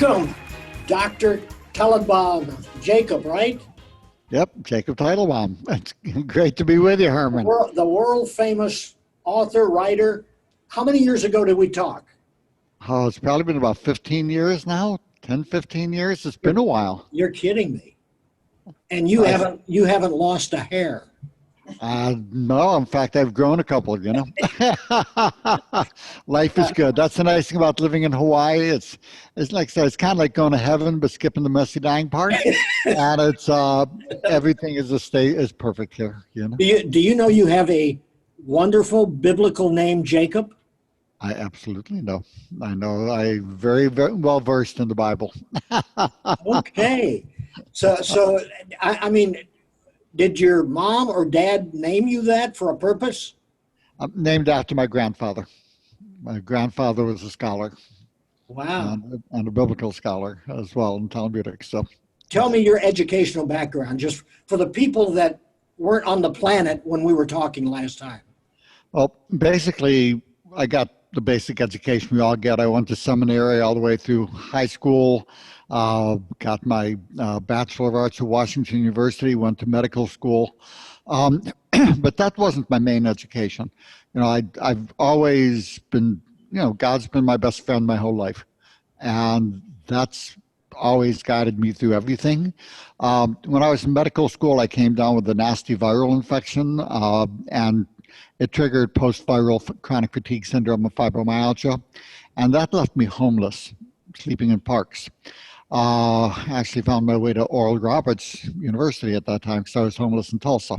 Welcome, Dr. Teitelbaum. Jacob, right? Yep, Jacob Teitelbaum. It's great to be with you, Herman. The world-famous author, writer. How many years ago did we talk? Oh, it's probably been about 15 years now, 10, 15 years. It's been a while. You're kidding me. And you haven't lost a hair. No, in fact, I've grown a couple, you know. Life is good. That's the nice thing about living in Hawaii. It's like I said, it's kind of like going to heaven, but skipping the messy dying part. And it's everything is perfect here, you know. Do you know you have a wonderful biblical name, Jacob? I absolutely know. I know. I'm very, very well versed in the Bible. Okay. So I mean, did your mom or dad name you that for a purpose? I'm named after my grandfather. My grandfather was a scholar. Wow. And a biblical scholar as well in Talmudic. So, tell me your educational background, just for the people that weren't on the planet when we were talking last time. Well, basically, I got the basic education we all get. I went to seminary all the way through high school, got my Bachelor of Arts at Washington University, went to medical school. But that wasn't my main education. You know, I've always been, you know, God's been my best friend my whole life. And that's always guided me through everything. When I was in medical school, I came down with a nasty viral infection, and it triggered post-viral chronic fatigue syndrome of fibromyalgia, and that left me homeless, sleeping in parks. I actually found my way to Oral Roberts University at that time because I was homeless in Tulsa.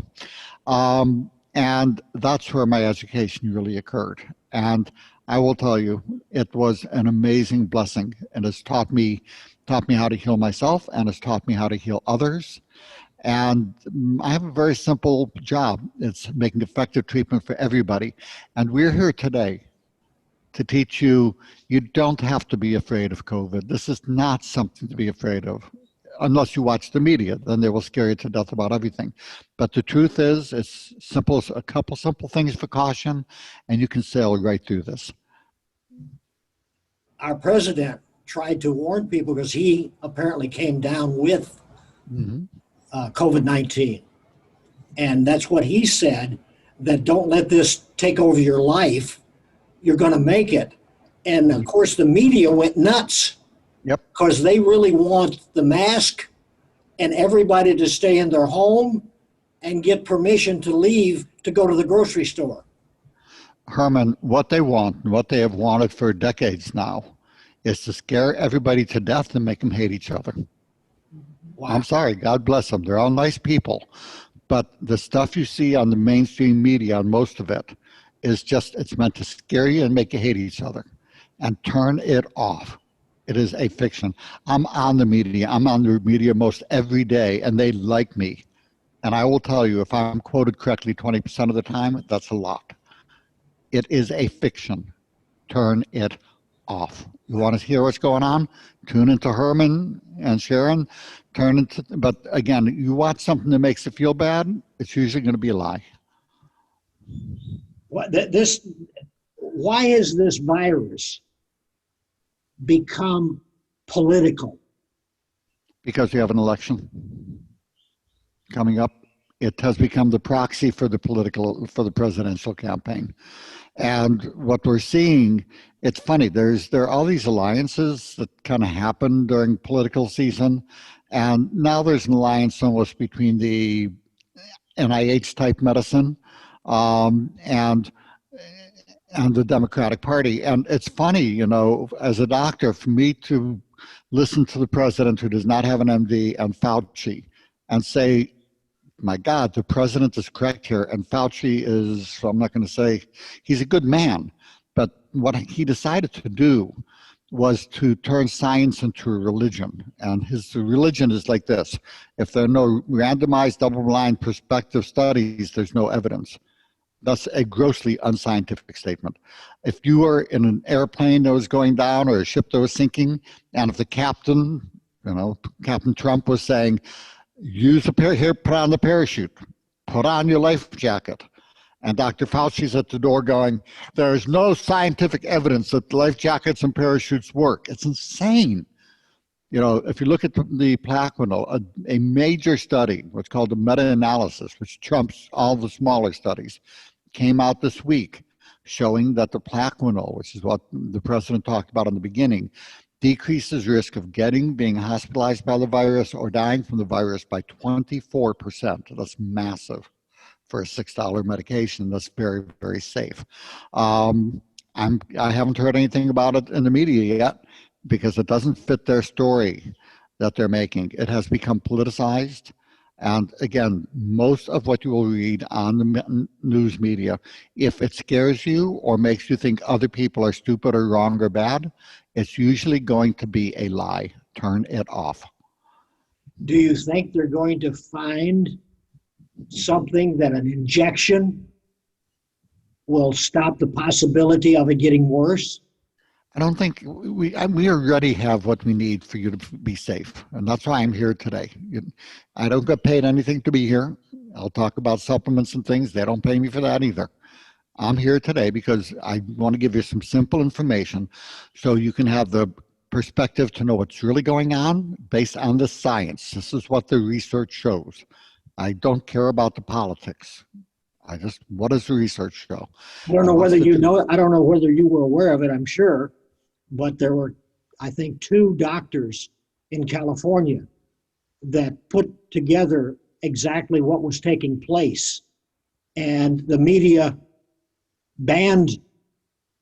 And that's where my education really occurred. And I will tell you, it was an amazing blessing, and it's taught me how to heal myself, and it's taught me how to heal others. And I have a very simple job. It's making effective treatment for everybody. And we're here today to teach you, you don't have to be afraid of COVID. This is not something to be afraid of, unless you watch the media, then they will scare you to death about everything. But the truth is, it's simple, a couple simple things for caution, and you can sail right through this. Our president tried to warn people because he apparently came down with COVID-19. And that's what he said, that don't let this take over your life. You're going to make it. And of course, the media went nuts. Yep. Because they really want the mask and everybody to stay in their home and get permission to leave to go to the grocery store. Herman, what they want, and what they have wanted for decades now, is to scare everybody to death and make them hate each other. Wow. I'm sorry, God bless them. They're all nice people. But the stuff you see on the mainstream media, on most of it, is just, it's meant to scare you and make you hate each other. And turn it off. It is a fiction. I'm on the media. I'm on the media most every day, and they like me. And I will tell you, if I'm quoted correctly 20% of the time, that's a lot. It is a fiction. Turn it off. You want to hear what's going on? Tune into Herman and Sharron. But again, you watch something that makes you feel bad, it's usually going to be a lie. Why has this virus become political? Because we have an election coming up. It has become the proxy for the presidential campaign. And what we're seeing, it's funny, there are all these alliances that kind of happen during political season. And now there's an alliance almost between the NIH type medicine and the Democratic Party. And it's funny, you know, as a doctor, for me to listen to the president who does not have an MD and Fauci and say, my God, the president is correct here. And Fauci is, so I'm not going to say he's a good man, but what he decided to do was to turn science into a religion. And his religion is like this: if there are no randomized double-blind prospective studies, there's no evidence. That's a grossly unscientific statement. If you were in an airplane that was going down or a ship that was sinking, and if the captain, you know, Captain Trump was saying, use put on the parachute, put on your life jacket, and Dr. Fauci's at the door going, there is no scientific evidence that life jackets and parachutes work. It's insane. if you look at the Plaquenil, a major study, what's called a meta-analysis, which trumps all the smaller studies, came out this week showing that the Plaquenil, which is what the president talked about in the beginning, decreases risk of being hospitalized by the virus or dying from the virus by 24%. That's massive for a $6 medication. That's very, very safe. I haven't heard anything about it in the media yet because it doesn't fit their story that they're making. It has become politicized. And again, most of what you will read on the news media, if it scares you or makes you think other people are stupid or wrong or bad, it's usually going to be a lie. Turn it off. Do you think they're going to find something that an injection will stop the possibility of it getting worse? I don't think we already have what we need for you to be safe. And that's why I'm here today. I don't get paid anything to be here. I'll talk about supplements and things. They don't pay me for that either. I'm here today because I want to give you some simple information so you can have the perspective to know what's really going on based on the science. This is what the research shows. I don't care about the politics. What does the research show? I don't know whether you know, I don't know whether you were aware of it, I'm sure, but there were, I think, 2 doctors in California that put together exactly what was taking place. And the media banned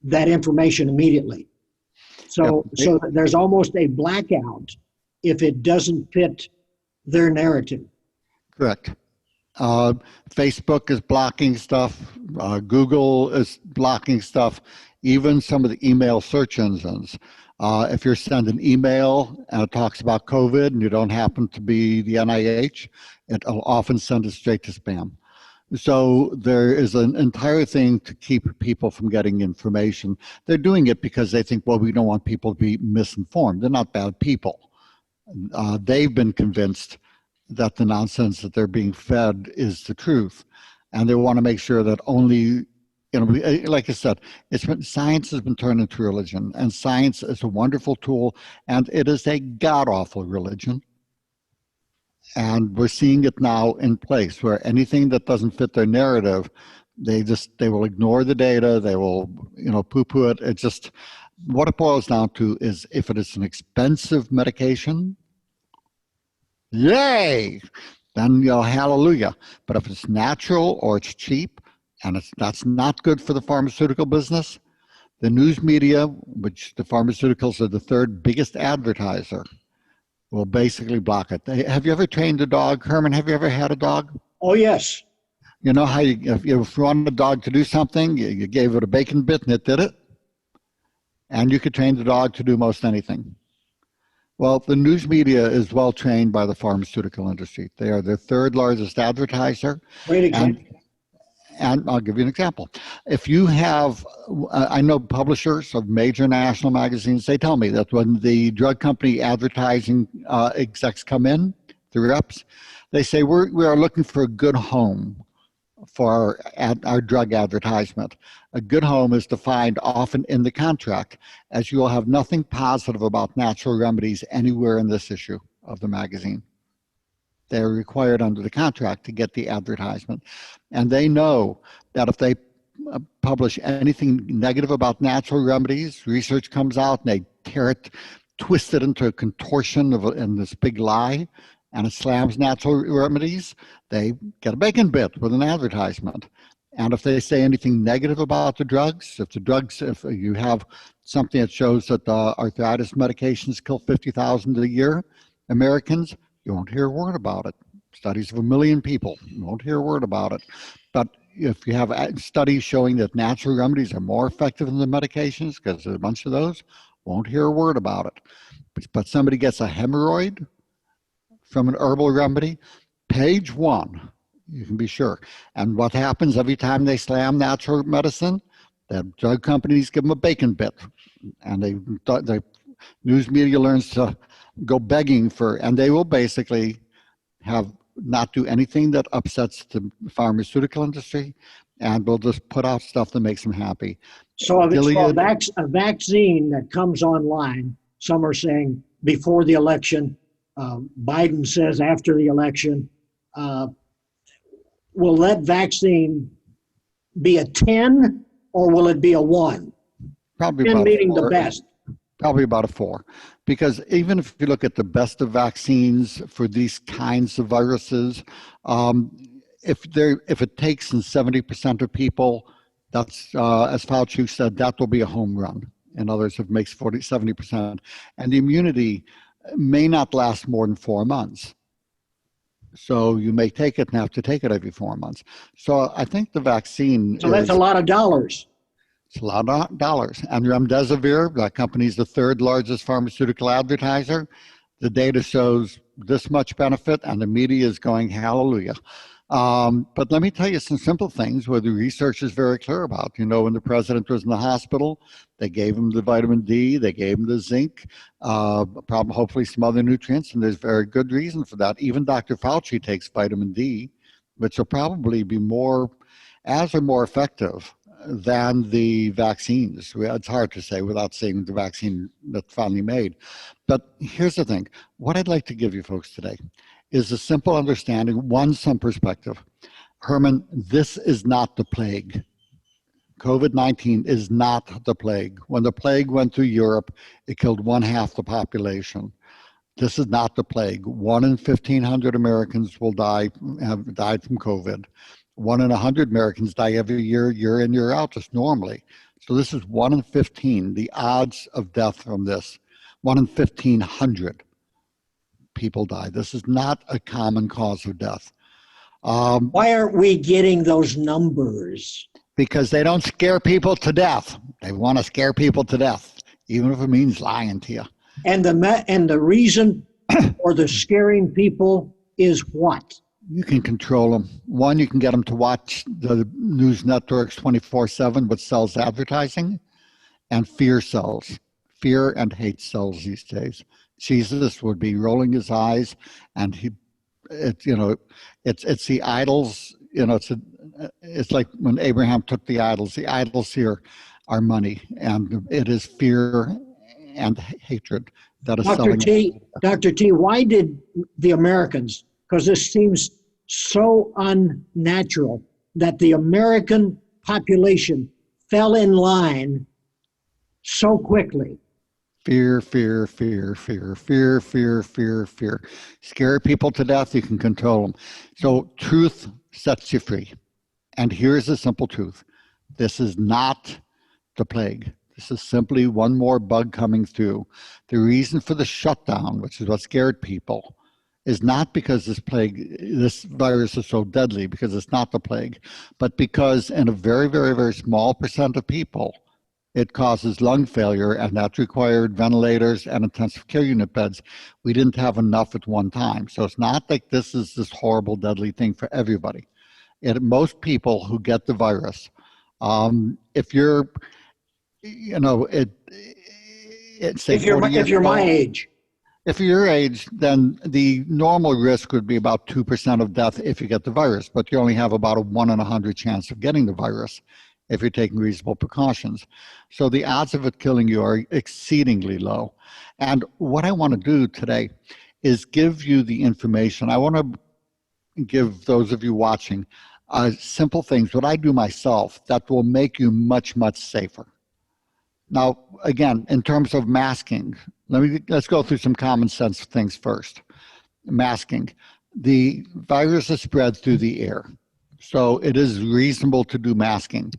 that information immediately. So there's almost a blackout if it doesn't fit their narrative. Correct. Facebook is blocking stuff. Google is blocking stuff. Even some of the email search engines. If you're sending email and it talks about COVID and you don't happen to be the NIH, it'll often send it straight to spam. So there is an entire thing to keep people from getting information. They're doing it because they think, well, we don't want people to be misinformed. They're not bad people. They've been convinced that the nonsense that they're being fed is the truth. And they want to make sure that only, like I said, science has been turned into religion, and science is a wonderful tool, and it is a god-awful religion. And we're seeing it now in place where anything that doesn't fit their narrative, they will ignore the data, they will, poo-poo it. It just, what it boils down to is if it is an expensive medication, yay, then hallelujah. But if it's natural or it's cheap and that's not good for the pharmaceutical business, the news media, which the pharmaceuticals are the 3rd biggest advertiser, will basically block it. Have you ever trained a dog? Herman, have you ever had a dog? Oh, yes. You know how if you want a dog to do something, you gave it a bacon bit and it did it? And you could train the dog to do most anything. Well, the news media is well trained by the pharmaceutical industry. They are the 3rd largest advertiser. Great example. And I'll give you an example. If you have, I know publishers of major national magazines, they tell me that when the drug company advertising execs come in, the reps, they say, we are looking for a good home for our drug advertisement. A good home is defined often in the contract as you will have nothing positive about natural remedies anywhere in this issue of the magazine. They're required under the contract to get the advertisement. And they know that if they publish anything negative about natural remedies, research comes out and they twist it into a contortion in this big lie, and it slams natural remedies, they get a bacon bit with an advertisement. And if they say anything negative about the drugs, if you have something that shows that the arthritis medications kill 50,000 a year, Americans, you won't hear a word about it. Studies of 1 million people, you won't hear a word about it. But if you have studies showing that natural remedies are more effective than the medications, because there's a bunch of those, won't hear a word about it. But somebody gets a hemorrhoid from an herbal remedy, page 1, you can be sure. And what happens every time they slam natural medicine? The drug companies give them a bacon bit. And the news media learns to go begging and they will basically not do anything that upsets the pharmaceutical industry, and will just put out stuff that makes them happy. So a vaccine that comes online, some are saying before the election. Biden says after the election. Will that vaccine be a 10 or will it be a 1? Probably 10 about meaning the 4. best. Probably about a 4, because even if you look at the best of vaccines for these kinds of viruses, if it takes in 70% of people, that's as Fauci said, that will be a home run. In others, if it makes 70%, and the immunity may not last more than 4 months. So you may take it and have to take it every 4 months. So I think the vaccine So that's a lot of dollars. It's a lot of dollars. And remdesivir, that company is the third largest pharmaceutical advertiser. The data shows this much benefit, and the media is going hallelujah. But let me tell you some simple things where the research is very clear about. You know, when the president was in the hospital, they gave him the vitamin D, they gave him the zinc, probably hopefully some other nutrients, and there's very good reason for that. Even Dr. Fauci takes vitamin D, which will probably be more effective than the vaccines. It's hard to say without seeing the vaccine that's finally made. But here's the thing. What I'd like to give you folks today is a simple understanding, some perspective. Herman, this is not the plague. COVID-19 is not the plague. When the plague went through Europe, it killed 1/2 the population. This is not the plague. 1 in 1,500 Americans have died from COVID. 1 in 100 Americans die every year, year in, year out, just normally. So this is 1 in 15. The odds of death from this, 1 in 1,500 people die. This is not a common cause of death. Why aren't we getting those numbers? Because they don't scare people to death. They want to scare people to death, even if it means lying to you. And the reason for the scaring people is what? You can control them. One, you can get them to watch the news networks 24/7, which sells advertising, and fear sells. Fear and hate sells these days. Jesus would be rolling his eyes, and it's the idols. It's like when Abraham took the idols. The idols here are money, and it is fear and hatred that is selling. Dr. T, why did the Americans, because this seems so unnatural, that the American population fell in line so quickly? Fear, fear, fear, fear, fear, fear, fear, fear. Scare people to death, you can control them. So truth sets you free. And here's the simple truth. This is not the plague. This is simply one more bug coming through. The reason for the shutdown, which is what scared people, is not because this virus is so deadly, because it's not the plague, but because in a very, very, very small percent of people, it causes lung failure, and that required ventilators and intensive care unit beds. We didn't have enough at one time. So it's not like this is this horrible, deadly thing for everybody. Most people who get the virus, if you're, if you're my age. If you're your age, then the normal risk would be about 2% of death if you get the virus, but you only have about a 1 in 100 chance of getting the virus if you're taking reasonable precautions. So the odds of it killing you are exceedingly low. And what I want to do today is give you the information. I want to give those of you watching simple things, what I do myself, that will make you much, much safer. Now, again, in terms of masking, let's go through some common sense things first. Masking. The virus is spread through the air, so it is reasonable to do masking.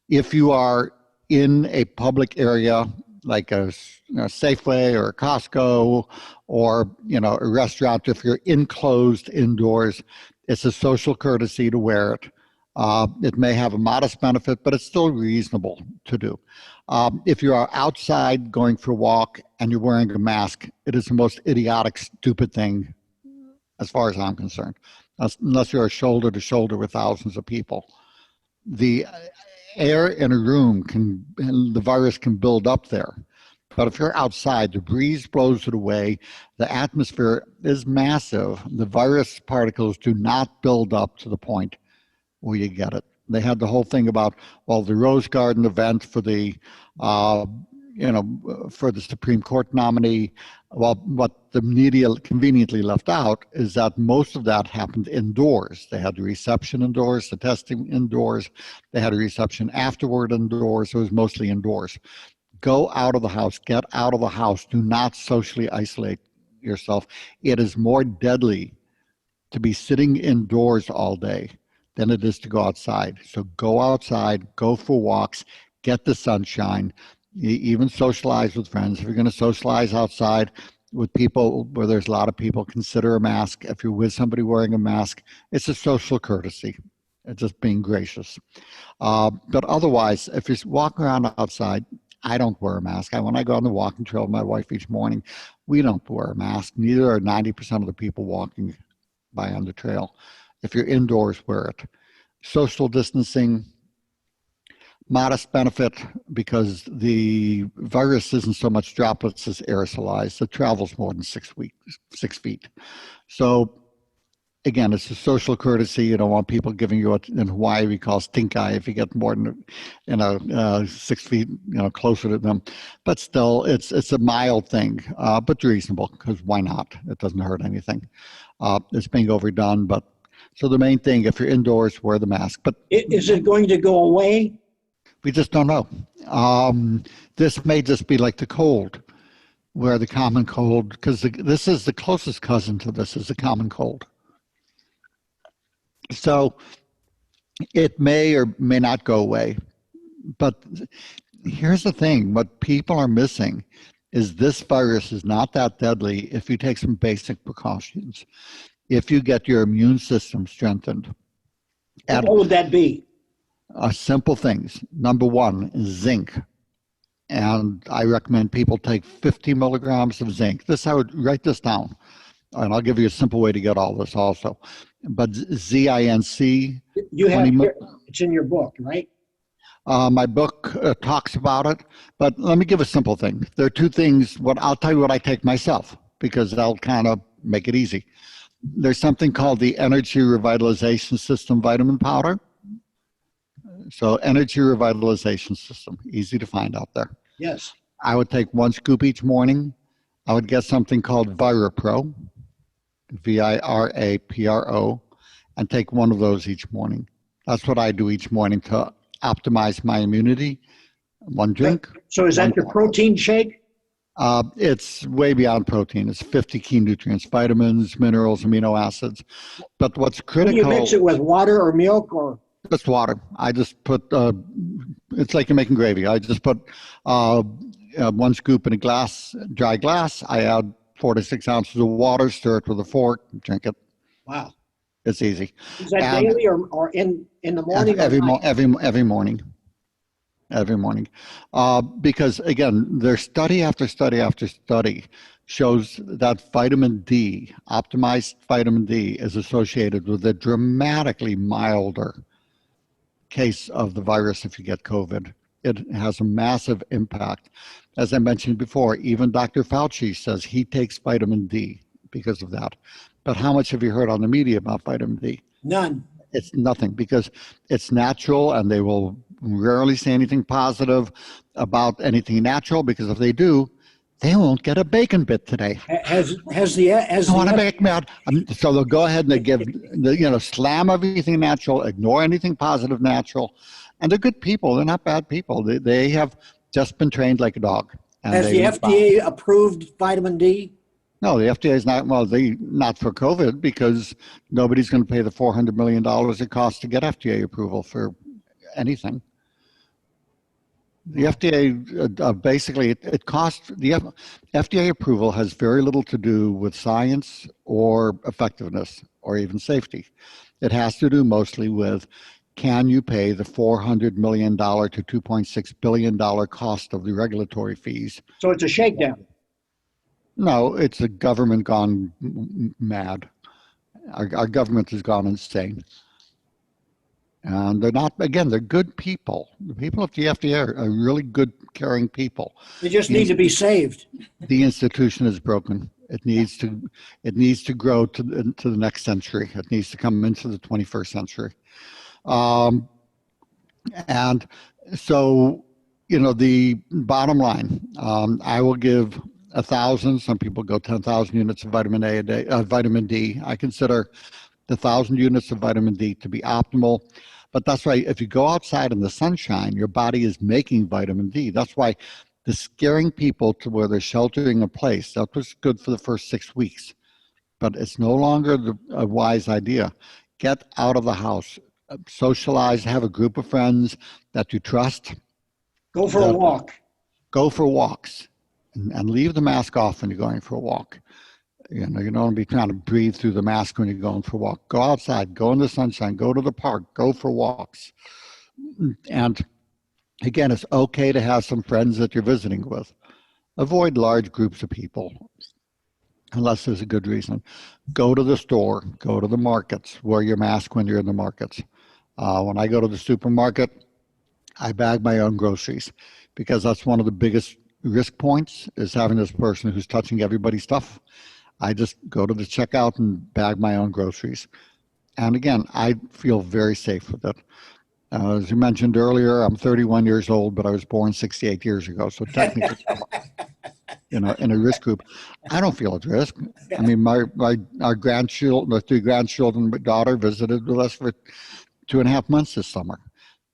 If you are in a public area like a Safeway or a Costco or a restaurant, if you're enclosed indoors, it's a social courtesy to wear it. It may have a modest benefit, but it's still reasonable to do. If you are outside going for a walk and you're wearing a mask, it is the most idiotic, stupid thing as far as I'm concerned, unless you're shoulder to shoulder with thousands of people. The air in a room the virus can build up there. But if you're outside, the breeze blows it away. The atmosphere is massive. The virus particles do not build up to the point where you get it. They had the whole thing about, the Rose Garden event for the for the Supreme Court nominee. Well, what the media conveniently left out is that most of that happened indoors. They had the reception indoors, the testing indoors. They had a reception afterward indoors. It was mostly indoors. Go out of the house. Get out of the house. Do not socially isolate yourself. It is more deadly to be sitting indoors all day than it is to go outside. So go outside, go for walks, get the sunshine, even socialize with friends. If you're going to socialize outside with people where there's a lot of people, consider a mask. If you're with somebody wearing a mask, it's a social courtesy. It's just being gracious. But otherwise, if you're walking around outside, I don't wear a mask. When I go on the walking trail with my wife each morning, we don't wear a mask. Neither are 90% of the people walking by on the trail. If you're indoors, wear it. Social distancing, modest benefit because the virus isn't so much droplets as aerosolized. It travels more than 6 feet. So again, it's a social courtesy. You don't want people giving you what in Hawaii we call stink eye if you get more than 6 feet closer to them. But still, it's a mild thing, but reasonable, because why not? It doesn't hurt anything. It's being overdone, but so the main thing, if you're indoors, wear the mask. But is it going to go away? We just don't know. This may just be like the cold, where the common cold, because this is the closest cousin to this, is the common cold. So it may or may not go away. But here's the thing, what people are missing is this virus is not that deadly if you take some basic precautions. If you get your immune system strengthened. What would that be? Simple things. Number one is zinc. And I recommend people take 50 milligrams of zinc. I would write this down, and I'll give you a simple way to get all this also. But ZINC. You have it's in your book, right? My book talks about it, but let me give a simple thing. There are two things. I'll tell you what I take myself, because that'll kind of make it easy. There's something called the Energy Revitalization System vitamin powder. So Energy Revitalization System, easy to find out there. Yes. I would take 1 scoop each morning. I would get something called ViraPro, VIRAPRO, and take one of those each morning. That's what I do each morning to optimize my immunity. One drink. So is that your protein shake? It's way beyond protein. It's 50 key nutrients, vitamins, minerals, amino acids. But what's critical... Do you mix it with water or milk or... Just water. I just put, it's like you're making gravy. I just put 1 scoop in a dry glass. I add 4 to 6 ounces of water, stir it with a fork, drink it. Wow. It's easy. Is that daily or in the morning? Every morning. Every morning. Because again, there's study after study after study shows that vitamin D, optimized vitamin D, is associated with a dramatically milder case of the virus if you get COVID. It has a massive impact. As I mentioned before, even Dr. Fauci says he takes vitamin D because of that. But how much have you heard on the media about vitamin D? None. It's nothing, because it's natural, and they will rarely say anything positive about anything natural, because if they do, they won't get a bacon bit today. So they'll go ahead and they give, slam everything natural, ignore anything positive natural. And they're good people. They're not bad people. They have just been trained like a dog. Has the FDA approved vitamin D? No, the FDA is not, not for COVID, because nobody's going to pay the $400 million it costs to get FDA approval for anything. The FDA, basically, it costs, the FDA approval has very little to do with science or effectiveness or even safety. It has to do mostly with, can you pay the $400 million to $2.6 billion cost of the regulatory fees? So it's a shakedown. No, it's a government gone mad. Our government has gone insane. And they're not, again, they're good people. The people at the FDA are really good, caring people. They just need to be saved. The institution is broken. It needs to grow to the next century. It needs to come into the 21st century. And so, the bottom line, I will give 1,000. Some people go 10,000 units of vitamin A a day, vitamin D. I consider the 1,000 units of vitamin D to be optimal. But that's why if you go outside in the sunshine, your body is making vitamin D. That's why the scaring people to where they're sheltering in place, that was good for the first 6 weeks. But it's no longer a wise idea. Get out of the house, socialize, have a group of friends that you trust. Go for a walk. Go for walks and leave the mask off when you're going for a walk. You don't want to be trying to breathe through the mask when you're going for a walk. Go outside, go in the sunshine, go to the park, go for walks. And again, it's okay to have some friends that you're visiting with. Avoid large groups of people unless there's a good reason. Go to the store, go to the markets, wear your mask when you're in the markets. When I go to the supermarket, I bag my own groceries because that's one of the biggest risk points is having this person who's touching everybody's stuff. I just go to the checkout and bag my own groceries. And again, I feel very safe with it. As you mentioned earlier, I'm 31 years old, but I was born 68 years ago. So technically, in a risk group, I don't feel at risk. I mean, our grandchildren, the 3 grandchildren, my daughter visited with us for 2.5 months this summer.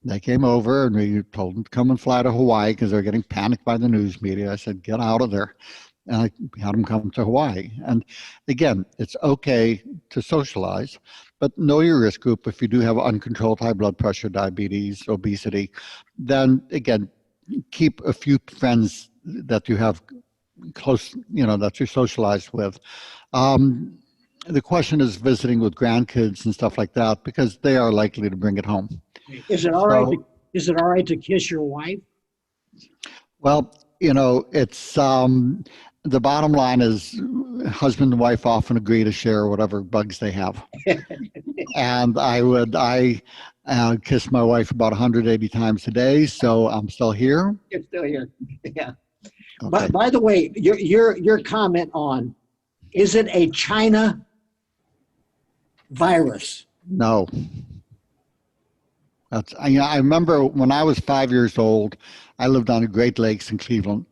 They came over and we told them to come and fly to Hawaii because they're getting panicked by the news media. I said, get out of there. And I had them come to Hawaii. And again, it's okay to socialize, but know your risk group. If you do have uncontrolled high blood pressure, diabetes, obesity, then again, keep a few friends that you have close, that you're socialized with. The question is visiting with grandkids and stuff like that, because they are likely to bring it home. Is it all right? Is it all right to kiss your wife? Well, it's the bottom line is husband and wife often agree to share whatever bugs they have. And I kiss my wife about 180 times a day, so I'm still here. You're still here, yeah. Okay. But by the way, your comment on, is it a China virus? No. I remember when I was 5 years old, I lived on the Great Lakes in Cleveland,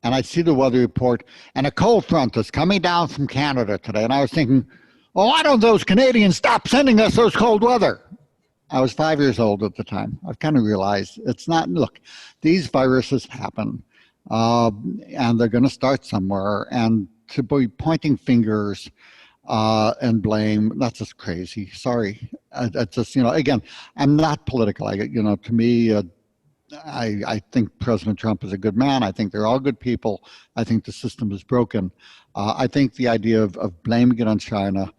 and I'd see the weather report, and a cold front is coming down from Canada today. And I was thinking, why don't those Canadians stop sending us those cold weather? I was 5 years old at the time. I've kind of realized it's not, look, these viruses happen, and they're going to start somewhere. And to be pointing fingers and blame, that's just crazy. Sorry. It's just, again, I'm not political. To me, I think President Trump is a good man. I think they're all good people. I think the system is broken. I think the idea of blaming it on China,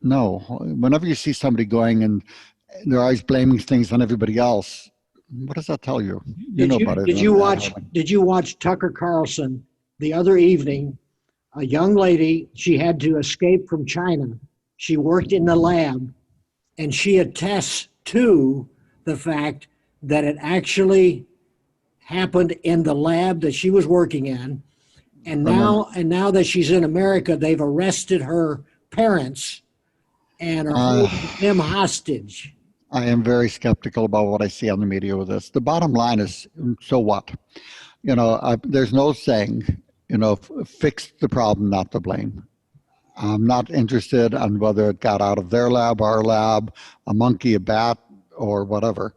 no. Whenever you see somebody going and they're always blaming things on everybody else, what does that tell you? Did you watch Tucker Carlson the other evening? A young lady, she had to escape from China. She worked in the lab, and she attests to the fact that it actually happened in the lab that she was working in. And now that she's in America, they've arrested her parents and are holding them hostage. I am very skeptical about what I see on the media with this. The bottom line is, so what? There's no saying, fix the problem, not the blame. I'm not interested on whether it got out of their lab, our lab, a monkey, a bat, or whatever.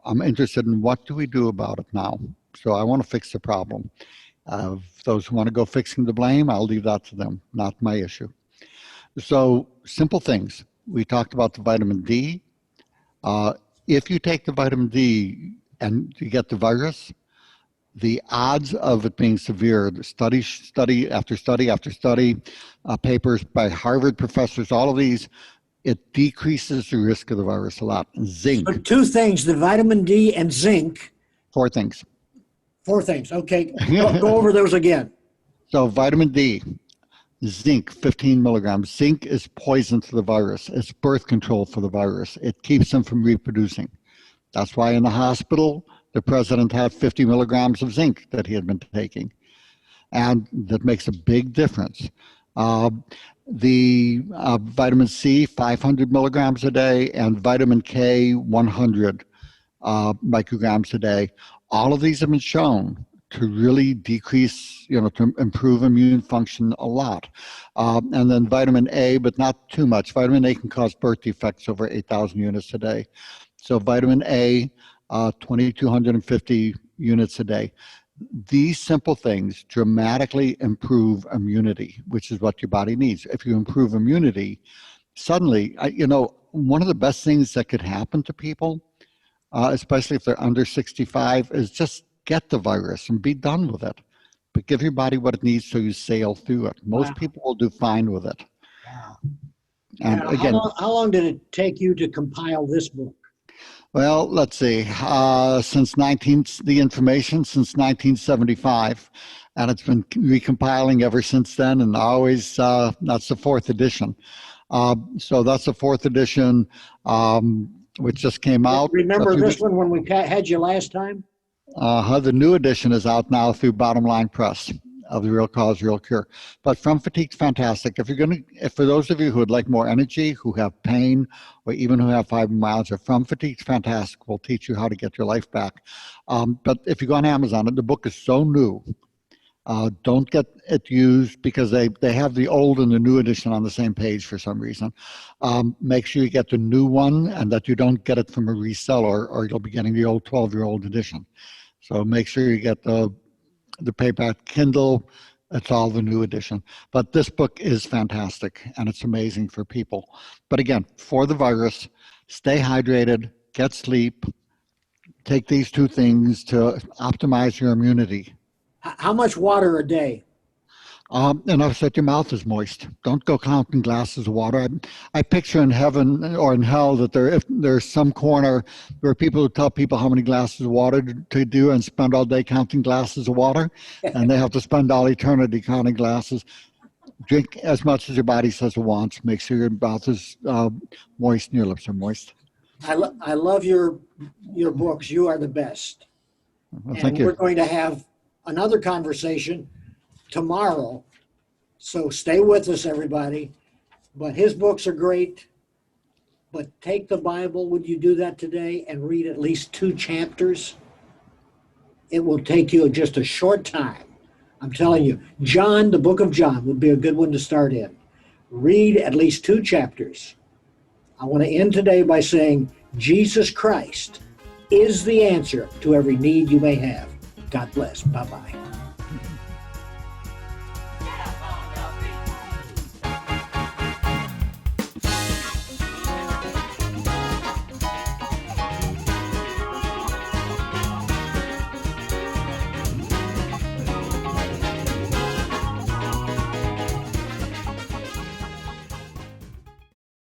I'm interested in what do we do about it now? So I want to fix the problem. Those who want to go fixing the blame, I'll leave that to them, not my issue. So simple things. We talked about the vitamin D. If you take the vitamin D and you get the virus, the odds of it being severe, the study after study after study, papers by Harvard professors, all of these, it decreases the risk of the virus a lot. Zinc. So 2 things, the vitamin D and zinc. 4 things. 4 things, okay. Go over those again. So vitamin D, zinc, 15 milligrams. Zinc is poison to the virus. It's birth control for the virus. It keeps them from reproducing. That's why in the hospital, the president had 50 milligrams of zinc that he had been taking. And that makes a big difference. The vitamin C, 500 milligrams a day, and vitamin K, 100 micrograms a day. All of these have been shown to really decrease, to improve immune function a lot. And then vitamin A, but not too much. Vitamin A can cause birth defects over 8,000 units a day. So vitamin A, 2,250 units a day. These simple things dramatically improve immunity, which is what your body needs. If you improve immunity, suddenly, one of the best things that could happen to people, especially if they're under 65, is just get the virus and be done with it. But give your body what it needs so you sail through it. Most people will do fine with it. Wow. And Now, again, how long did it take you to compile this book? well, let's see, the information since 1975, and it's been recompiling ever since then, and always, that's the fourth edition. So that's the fourth edition, which just came out. Remember this one when we had you last time? The new edition is out now through Bottom Line Press of The Real Cause, Real Cure. But From Fatigue's fantastic. If for those of you who would like more energy, who have pain, or even who have fibromyalgia, From Fatigue's fantastic. We'll teach you how to get your life back. But if you go on Amazon, the book is so new. Don't get it used because they have the old and the new edition on the same page for some reason. Make sure you get the new one and that you don't get it from a reseller, or you'll be getting the old 12-year-old edition. So make sure you get the paperback Kindle. It's all the new edition. But this book is fantastic, and it's amazing for people. But again, for the virus, stay hydrated, get sleep, take these two things to optimize your immunity. How much water a day? Enough so that your mouth is moist. Don't go counting glasses of water. I picture in heaven or in hell that if there's some corner where people who tell people how many glasses of water to do and spend all day counting glasses of water, and they have to spend all eternity counting glasses. Drink as much as your body says it wants. Make sure your mouth is moist and your lips are moist. I love your books. You are the best. Well, thank you. We're going to have another conversation tomorrow, so stay with us, everybody. But his books are great. But take the Bible, would you do that today, and read at least 2 chapters? It will take you just a short time. I'm telling you, John, the book of John, would be a good one to start in. Read at least 2 chapters. I want to end today by saying Jesus Christ is the answer to every need you may have. God bless. Bye-bye.